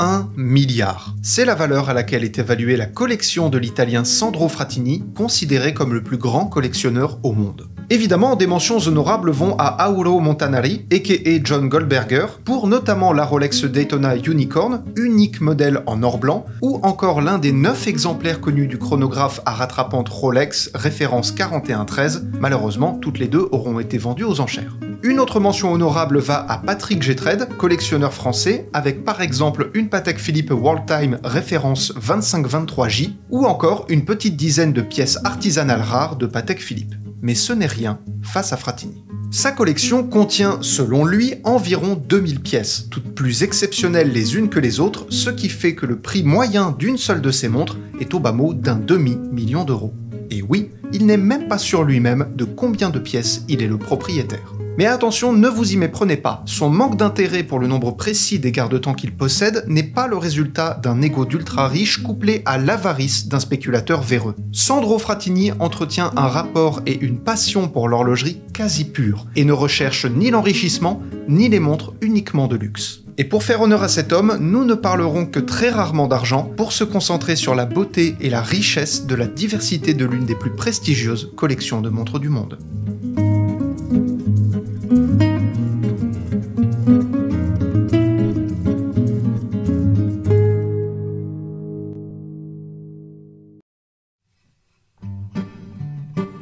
1 milliard. C'est la valeur à laquelle est évaluée la collection de l'italien Sandro Frattini, considéré comme le plus grand collectionneur au monde. Évidemment, des mentions honorables vont à Auro Montanari, a.k.a. John Goldberger, pour notamment la Rolex Daytona Unicorn, unique modèle en or blanc, ou encore l'un des 9 exemplaires connus du chronographe à rattrapante Rolex, référence 4113. Malheureusement, toutes les deux auront été vendues aux enchères. Une autre mention honorable va à Patrick Gétred, collectionneur français, avec par exemple une Patek Philippe World Time référence 2523J, ou encore une petite dizaine de pièces artisanales rares de Patek Philippe. Mais ce n'est rien face à Frattini. Sa collection contient, selon lui, environ 2000 pièces, toutes plus exceptionnelles les unes que les autres, ce qui fait que le prix moyen d'une seule de ces montres est au bas mot d'un demi-million d'euros. Et oui, il n'est même pas sûr lui-même de combien de pièces il est le propriétaire. Mais attention, ne vous y méprenez pas, son manque d'intérêt pour le nombre précis des garde-temps qu'il possède n'est pas le résultat d'un ego d'ultra riche couplé à l'avarice d'un spéculateur véreux. Sandro Frattini entretient un rapport et une passion pour l'horlogerie quasi pure, et ne recherche ni l'enrichissement, ni les montres uniquement de luxe. Et pour faire honneur à cet homme, nous ne parlerons que très rarement d'argent pour se concentrer sur la beauté et la richesse de la diversité de l'une des plus prestigieuses collections de montres du monde.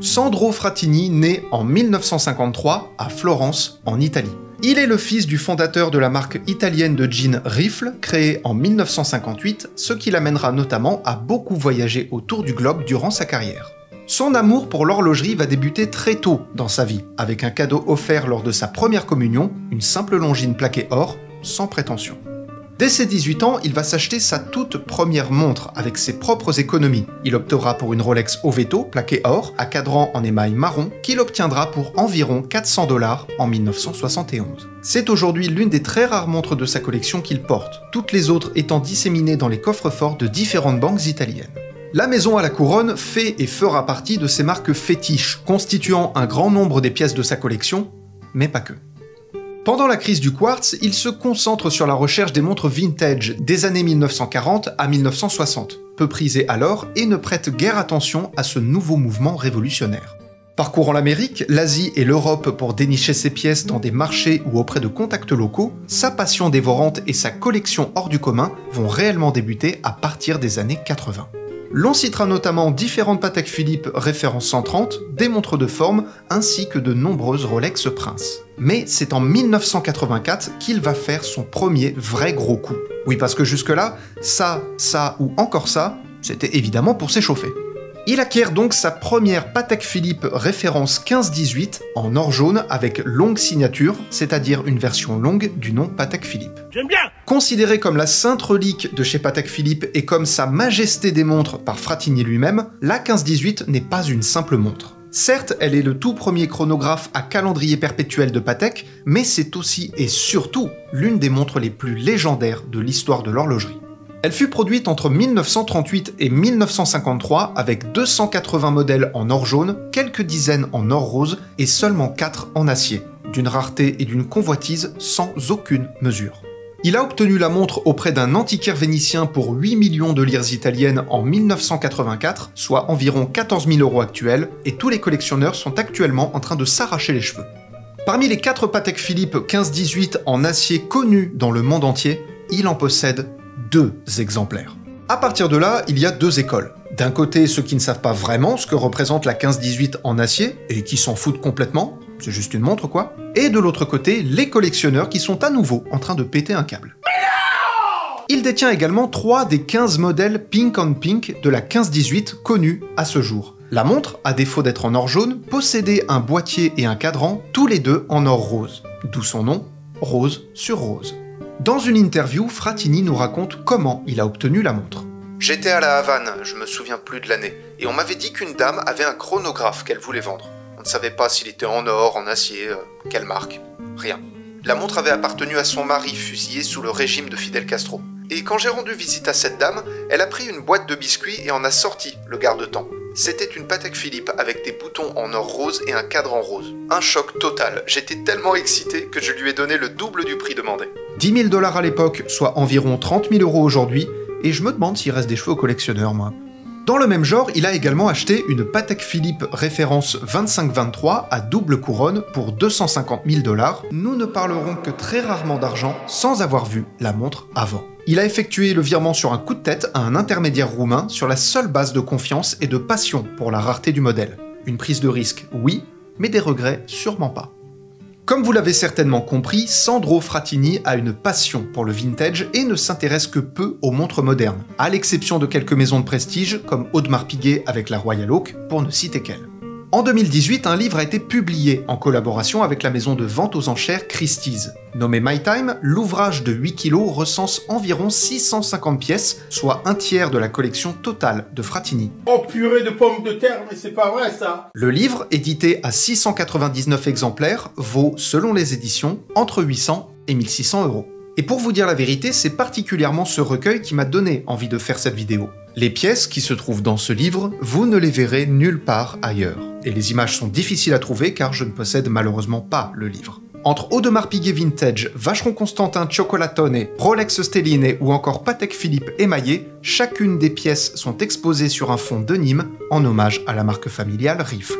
Sandro Frattini naît en 1953 à Florence, en Italie. Il est le fils du fondateur de la marque italienne de jeans Rifle, créée en 1958, ce qui l'amènera notamment à beaucoup voyager autour du globe durant sa carrière. Son amour pour l'horlogerie va débuter très tôt dans sa vie, avec un cadeau offert lors de sa première communion, une simple longine plaquée or, sans prétention. Dès ses 18 ans, il va s'acheter sa toute première montre avec ses propres économies. Il optera pour une Rolex Oveto plaquée or à cadran en émail marron qu'il obtiendra pour environ 400 $ en 1971. C'est aujourd'hui l'une des très rares montres de sa collection qu'il porte, toutes les autres étant disséminées dans les coffres-forts de différentes banques italiennes. La maison à la couronne fait et fera partie de ses marques fétiches, constituant un grand nombre des pièces de sa collection, mais pas que. Pendant la crise du quartz, il se concentre sur la recherche des montres vintage des années 1940 à 1960, peu prisées alors et ne prête guère attention à ce nouveau mouvement révolutionnaire. Parcourant l'Amérique, l'Asie et l'Europe pour dénicher ses pièces dans des marchés ou auprès de contacts locaux, sa passion dévorante et sa collection hors du commun vont réellement débuter à partir des années 80. L'on citera notamment différentes Patek Philippe référence 130, des montres de forme, ainsi que de nombreuses Rolex Prince. Mais c'est en 1984 qu'il va faire son premier vrai gros coup. Oui, parce que jusque-là, ça ou encore ça, c'était évidemment pour s'échauffer. Il acquiert donc sa première Patek Philippe référence 1518 en or jaune avec longue signature, c'est-à-dire une version longue du nom Patek Philippe. J'aime bien! Considérée comme la sainte relique de chez Patek Philippe et comme sa majesté des montres par Frattini lui-même, la 1518 n'est pas une simple montre. Certes, elle est le tout premier chronographe à calendrier perpétuel de Patek, mais c'est aussi et surtout l'une des montres les plus légendaires de l'histoire de l'horlogerie. Elle fut produite entre 1938 et 1953 avec 280 modèles en or jaune, quelques dizaines en or rose et seulement 4 en acier, d'une rareté et d'une convoitise sans aucune mesure. Il a obtenu la montre auprès d'un antiquaire vénitien pour 8 millions de lires italiennes en 1984, soit environ 14 000 € actuels, et tous les collectionneurs sont actuellement en train de s'arracher les cheveux. Parmi les 4 Patek Philippe 1518 en acier connus dans le monde entier, il en possède 2 exemplaires. À partir de là, il y a 2 écoles. D'un côté, ceux qui ne savent pas vraiment ce que représente la 1518 en acier, et qui s'en foutent complètement, c'est juste une montre quoi. Et de l'autre côté, les collectionneurs qui sont à nouveau en train de péter un câble. Il détient également 3 des 15 modèles Pink on Pink de la 1518 connus à ce jour. La montre, à défaut d'être en or jaune, possédait un boîtier et un cadran, tous les deux en or rose. D'où son nom, rose sur rose. Dans une interview, Frattini nous raconte comment il a obtenu la montre. J'étais à la Havane, je me souviens plus de l'année, et on m'avait dit qu'une dame avait un chronographe qu'elle voulait vendre. On ne savait pas s'il était en or, en acier, quelle marque, rien. La montre avait appartenu à son mari, fusillé sous le régime de Fidel Castro. Et quand j'ai rendu visite à cette dame, elle a pris une boîte de biscuits et en a sorti le garde-temps. C'était une Patek Philippe avec des boutons en or rose et un cadran rose. Un choc total, j'étais tellement excité que je lui ai donné le double du prix demandé. 10 000 $ à l'époque, soit environ 30 000 € aujourd'hui, et je me demande s'il reste des cheveux aux collectionneurs, moi. Dans le même genre, il a également acheté une Patek Philippe référence 25-23 à double couronne pour 250 000 $. Nous ne parlerons que très rarement d'argent sans avoir vu la montre avant. Il a effectué le virement sur un coup de tête à un intermédiaire roumain sur la seule base de confiance et de passion pour la rareté du modèle. Une prise de risque, oui, mais des regrets, sûrement pas. Comme vous l'avez certainement compris, Sandro Frattini a une passion pour le vintage et ne s'intéresse que peu aux montres modernes, à l'exception de quelques maisons de prestige comme Audemars Piguet avec la Royal Oak, pour ne citer qu'elle. En 2018, un livre a été publié en collaboration avec la maison de vente aux enchères Christie's. Nommé My Time, l'ouvrage de 8 kg recense environ 650 pièces, soit un tiers de la collection totale de Frattini. Oh purée de pommes de terre, mais c'est pas vrai ça! Le livre, édité à 699 exemplaires, vaut, selon les éditions, entre 800 et 1600 €. Et pour vous dire la vérité, c'est particulièrement ce recueil qui m'a donné envie de faire cette vidéo. Les pièces qui se trouvent dans ce livre, vous ne les verrez nulle part ailleurs. Et les images sont difficiles à trouver car je ne possède malheureusement pas le livre. Entre Audemars Piguet Vintage, Vacheron Constantin Cioccolatone, Rolex Stelline ou encore Patek Philippe émaillé, chacune des pièces sont exposées sur un fond de Nîmes en hommage à la marque familiale Rifle.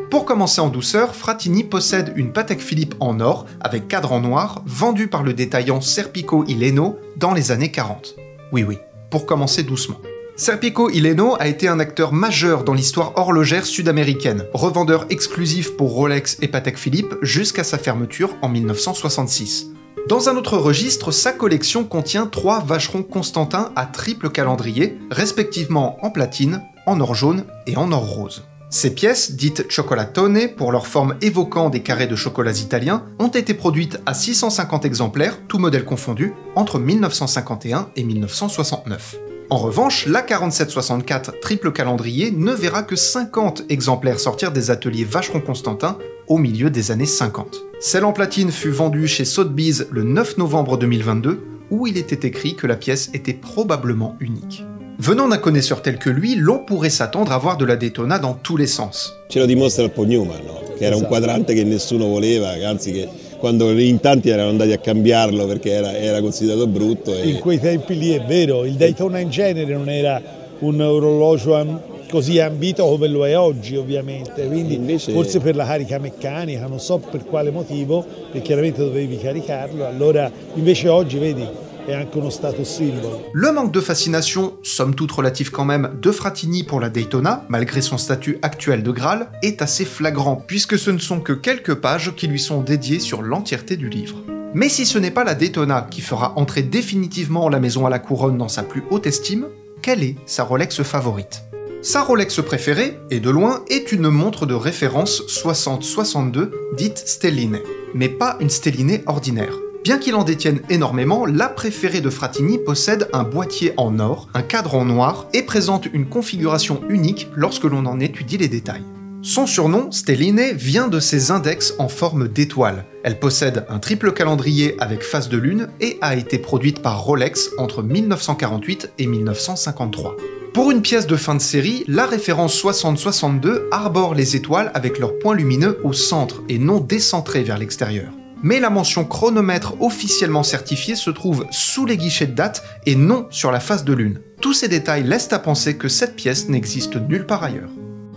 Pour commencer en douceur, Frattini possède une Patek Philippe en or avec cadran noir vendue par le détaillant Serpico Ileno dans les années 40. Oui, pour commencer doucement. Serpico Ileno a été un acteur majeur dans l'histoire horlogère sud-américaine, revendeur exclusif pour Rolex et Patek Philippe jusqu'à sa fermeture en 1966. Dans un autre registre, sa collection contient 3 Vacheron Constantin à triple calendrier, respectivement en platine, en or jaune et en or rose. Ces pièces, dites cioccolatone pour leur forme évoquant des carrés de chocolats italiens, ont été produites à 650 exemplaires, tous modèles confondus, entre 1951 et 1969. En revanche, la 4764 triple calendrier ne verra que 50 exemplaires sortir des ateliers Vacheron Constantin au milieu des années 50. Celle en platine fut vendue chez Sotheby's le 9 novembre 2022, où il était écrit que la pièce était probablement unique. Venant d'un connaisseur tel que lui, l'on pourrait s'attendre à voir de la Daytona dans tous les sens. Ce lo dimostra il Paul Newman, no? Che era un quadrante che nessuno voleva, anzi che quando in tanti erano andati a cambiarlo perché era considerato brutto. In quei tempi lì è vero, il Daytona in genere non era un orologio così ambito come lo è oggi ovviamente, quindi invece, forse per la carica meccanica, non so per quale motivo, e chiaramente dovevi caricarlo, allora invece oggi vedi è anche uno status symbol. Le manque de fascination, somme toute relatif quand même, de Frattini pour la Daytona, malgré son statut actuel de Graal, est assez flagrant, puisque ce ne sont que quelques pages qui lui sont dédiées sur l'entièreté du livre. Mais si ce n'est pas la Daytona qui fera entrer définitivement la maison à la couronne dans sa plus haute estime, quelle est sa Rolex favorite? Sa Rolex préférée, et de loin, est une montre de référence 60-62, dite Stelline, mais pas une Stelline ordinaire. Bien qu'il en détienne énormément, la préférée de Frattini possède un boîtier en or, un cadran noir et présente une configuration unique lorsque l'on en étudie les détails. Son surnom, Stelline, vient de ses index en forme d'étoile. Elle possède un triple calendrier avec face de lune et a été produite par Rolex entre 1948 et 1953. Pour une pièce de fin de série, la référence 60-62 arbore les étoiles avec leurs points lumineux au centre et non décentrés vers l'extérieur. Mais la mention chronomètre officiellement certifiée se trouve sous les guichets de date et non sur la face de lune. Tous ces détails laissent à penser que cette pièce n'existe nulle part ailleurs.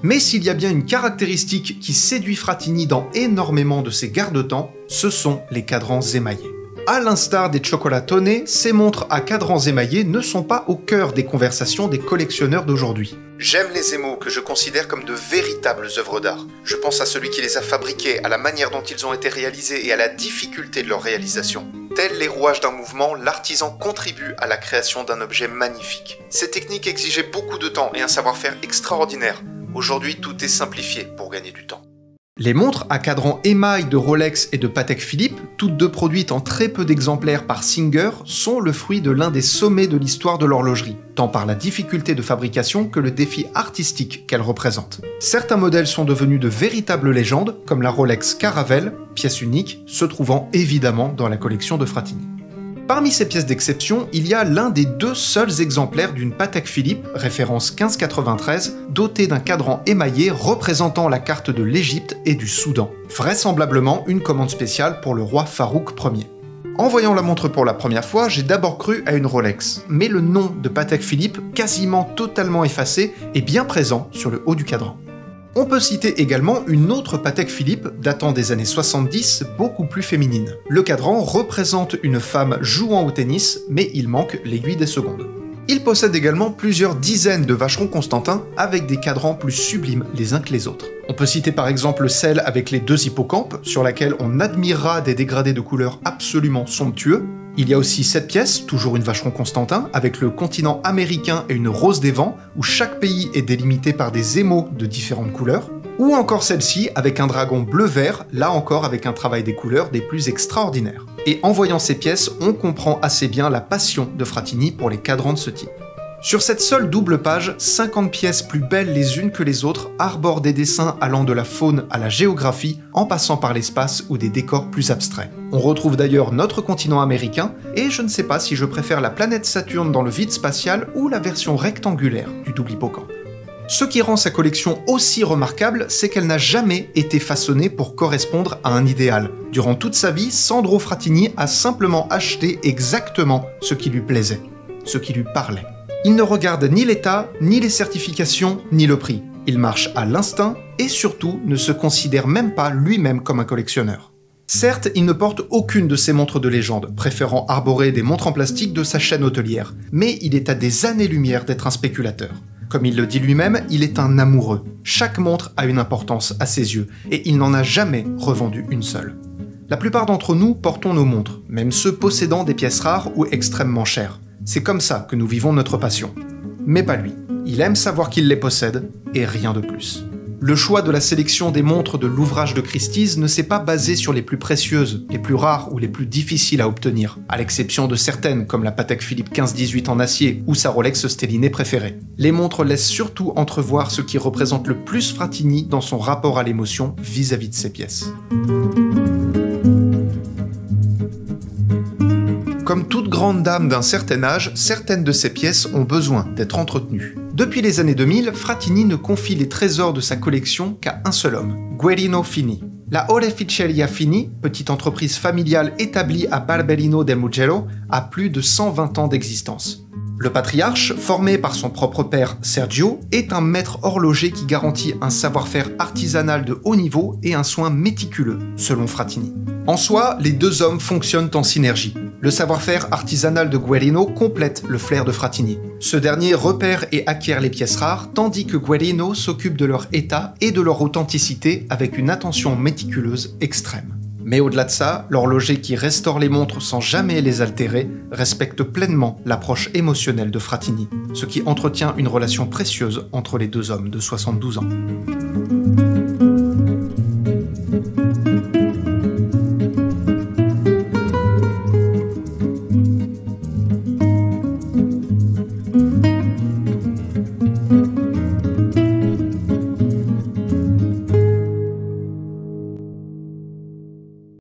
Mais s'il y a bien une caractéristique qui séduit Frattini dans énormément de ses garde-temps, ce sont les cadrans émaillés. À l'instar des cioccolatone, ces montres à cadrans émaillés ne sont pas au cœur des conversations des collectionneurs d'aujourd'hui. J'aime les émaux que je considère comme de véritables œuvres d'art. Je pense à celui qui les a fabriqués, à la manière dont ils ont été réalisés et à la difficulté de leur réalisation. Tels les rouages d'un mouvement, l'artisan contribue à la création d'un objet magnifique. Ces techniques exigeaient beaucoup de temps et un savoir-faire extraordinaire. Aujourd'hui, tout est simplifié pour gagner du temps. Les montres à cadran émail de Rolex et de Patek Philippe, toutes deux produites en très peu d'exemplaires par Singer, sont le fruit de l'un des sommets de l'histoire de l'horlogerie, tant par la difficulté de fabrication que le défi artistique qu'elles représentent. Certains modèles sont devenus de véritables légendes, comme la Rolex Caravelle, pièce unique, se trouvant évidemment dans la collection de Frattini. Parmi ces pièces d'exception, il y a l'un des 2 seuls exemplaires d'une Patek Philippe, référence 1593, dotée d'un cadran émaillé représentant la carte de l'Égypte et du Soudan. Vraisemblablement une commande spéciale pour le roi Farouk Ier. En voyant la montre pour la première fois, j'ai d'abord cru à une Rolex, mais le nom de Patek Philippe, quasiment totalement effacé, est bien présent sur le haut du cadran. On peut citer également une autre Patek Philippe datant des années 70, beaucoup plus féminine. Le cadran représente une femme jouant au tennis, mais il manque l'aiguille des secondes. Il possède également plusieurs dizaines de Vacheron Constantin avec des cadrans plus sublimes les uns que les autres. On peut citer par exemple celle avec les 2 hippocampes, sur laquelle on admirera des dégradés de couleurs absolument somptueux. Il y a aussi cette pièce, toujours une Vacheron Constantin, avec le continent américain et une rose des vents, où chaque pays est délimité par des émaux de différentes couleurs. Ou encore celle-ci, avec un dragon bleu-vert, là encore avec un travail des couleurs des plus extraordinaires. Et en voyant ces pièces, on comprend assez bien la passion de Frattini pour les cadrans de ce type. Sur cette seule double page, 50 pièces plus belles les unes que les autres arborent des dessins allant de la faune à la géographie, en passant par l'espace ou des décors plus abstraits. On retrouve d'ailleurs notre continent américain, et je ne sais pas si je préfère la planète Saturne dans le vide spatial ou la version rectangulaire du double hippocampe. Ce qui rend sa collection aussi remarquable, c'est qu'elle n'a jamais été façonnée pour correspondre à un idéal. Durant toute sa vie, Sandro Frattini a simplement acheté exactement ce qui lui plaisait, ce qui lui parlait. Il ne regarde ni l'état, ni les certifications, ni le prix. Il marche à l'instinct et surtout ne se considère même pas lui-même comme un collectionneur. Certes, il ne porte aucune de ses montres de légende, préférant arborer des montres en plastique de sa chaîne hôtelière, mais il est à des années-lumière d'être un spéculateur. Comme il le dit lui-même, il est un amoureux. Chaque montre a une importance à ses yeux, et il n'en a jamais revendu une seule. La plupart d'entre nous portons nos montres, même ceux possédant des pièces rares ou extrêmement chères. C'est comme ça que nous vivons notre passion. Mais pas lui. Il aime savoir qu'il les possède, et rien de plus. Le choix de la sélection des montres de l'ouvrage de Christie's ne s'est pas basé sur les plus précieuses, les plus rares ou les plus difficiles à obtenir, à l'exception de certaines comme la Patek Philippe 1518 en acier ou sa Rolex Stelliné préférée. Les montres laissent surtout entrevoir ce qui représente le plus Frattini dans son rapport à l'émotion vis-à-vis de ses pièces. Comme toute grande dame d'un certain âge, certaines de ses pièces ont besoin d'être entretenues. Depuis les années 2000, Frattini ne confie les trésors de sa collection qu'à un seul homme, Guerino Fini. La Oreficeria Fini, petite entreprise familiale établie à Barberino del Mugello, a plus de 120 ans d'existence. Le patriarche, formé par son propre père Sergio, est un maître horloger qui garantit un savoir-faire artisanal de haut niveau et un soin méticuleux, selon Frattini. En soi, les 2 hommes fonctionnent en synergie. Le savoir-faire artisanal de Guerino complète le flair de Frattini. Ce dernier repère et acquiert les pièces rares, tandis que Guerino s'occupe de leur état et de leur authenticité avec une attention méticuleuse extrême. Mais au-delà de ça, l'horloger qui restaure les montres sans jamais les altérer respecte pleinement l'approche émotionnelle de Frattini, ce qui entretient une relation précieuse entre les 2 hommes de 72 ans.